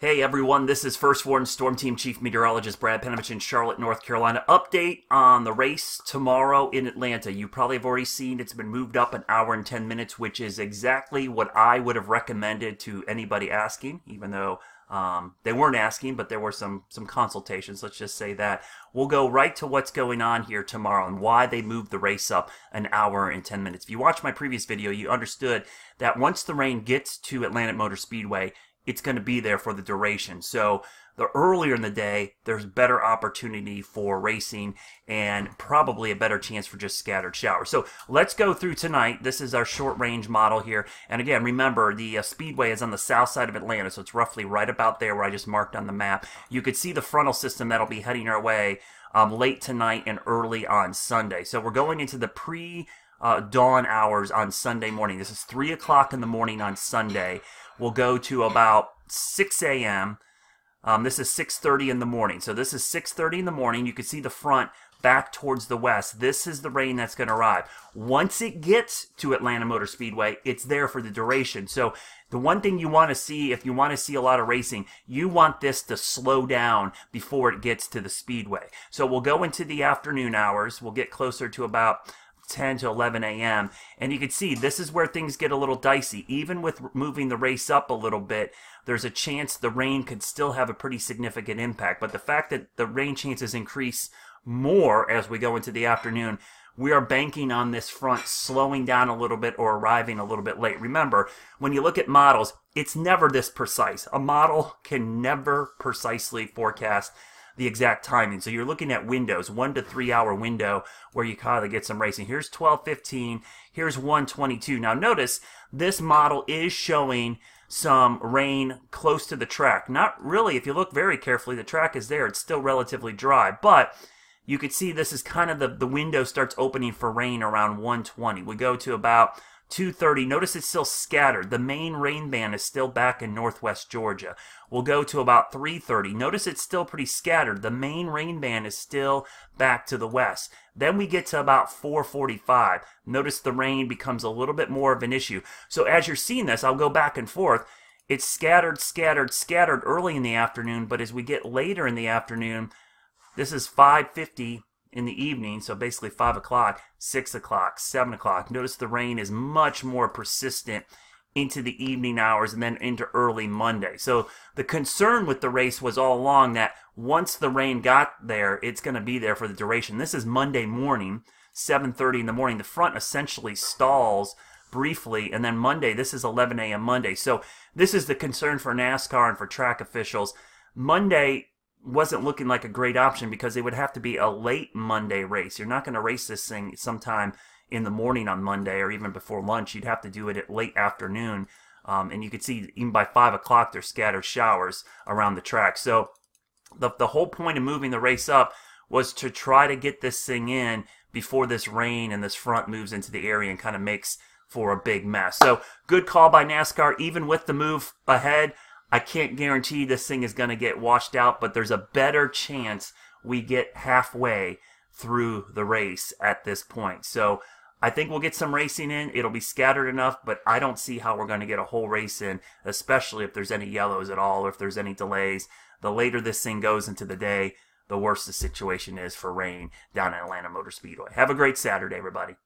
Hey everyone, this is First Warn Storm Team Chief Meteorologist Brad Penovich in Charlotte, North Carolina. Update on the race tomorrow in Atlanta. You probably have already seen it's been moved up an hour and 10 minutes, which is exactly what I would have recommended to anybody asking, even though they weren't asking, but there were some consultations. Let's just say that. We'll go right to what's going on here tomorrow and why they moved the race up an hour and 10 minutes. If you watched my previous video, you understood that once the rain gets to Atlanta Motor Speedway, it's going to be there for the duration. So the earlier in the day, there's better opportunity for racing and probably a better chance for just scattered showers. So let's go through tonight. This is our short range model here. And again, remember the speedway is on the south side of Atlanta, so it's roughly right about there where I just marked on the map. You could see the frontal system that'll be heading our way late tonight and early on Sunday. So we're going into the pre-dawn hours on Sunday morning. This is 3 o'clock in the morning on Sunday. We'll go to about 6 a.m. This is 6:30 in the morning. So this is 6:30 in the morning. You can see the front back towards the west. This is the rain that's going to arrive. Once it gets to Atlanta Motor Speedway, it's there for the duration. So the one thing you want to see, if you want to see a lot of racing, you want this to slow down before it gets to the speedway. So we'll go into the afternoon hours. We'll get closer to about 10 to 11 a.m. And you can see this is where things get a little dicey. Even with moving the race up a little bit, there's a chance the rain could still have a pretty significant impact. But the fact that the rain chances increase more as we go into the afternoon, we are banking on this front slowing down a little bit or arriving a little bit late. Remember, when you look at models, it's never this precise. A model can never precisely forecast the exact timing. So you're looking at windows, 1 to 3 hour window where you kind of get some racing. Here's 12:15, here's 1:22. Now notice this model is showing some rain close to the track. Not really, if you look very carefully, the track is there. It's still relatively dry, but you could see this is kind of the window starts opening for rain around 1:20. We go to about 2:30. Notice it's still scattered. The main rain band is still back in northwest Georgia. We'll go to about 3:30. Notice it's still pretty scattered. The main rain band is still back to the west. Then we get to about 4:45. Notice the rain becomes a little bit more of an issue. So as you're seeing this, I'll go back and forth. It's scattered, scattered, scattered early in the afternoon, but as we get later in the afternoon, this is 5:50 in the evening, so basically 5 o'clock, 6 o'clock, 7 o'clock. Notice the rain is much more persistent into the evening hours and then into early Monday. So the concern with the race was all along that once the rain got there, it's going to be there for the duration. This is Monday morning, 7:30 in the morning. The front essentially stalls briefly, and then Monday, this is 11 a.m. Monday. So this is the concern for NASCAR and for track officials. Monday wasn't looking like a great option because it would have to be a late Monday race. You're not going to race this thing sometime in the morning on Monday or even before lunch. You'd have to do it at late afternoon. And you can see even by 5 o'clock there's scattered showers around the track. So the whole point of moving the race up was to try to get this thing in before this rain and this front moves into the area and kind of makes for a big mess. So good call by NASCAR. Even with the move ahead, I can't guarantee this thing is going to get washed out, but there's a better chance we get halfway through the race at this point. So I think we'll get some racing in. It'll be scattered enough, but I don't see how we're going to get a whole race in, especially if there's any yellows at all or if there's any delays. The later this thing goes into the day, the worse the situation is for rain down at Atlanta Motor Speedway. Have a great Saturday, everybody.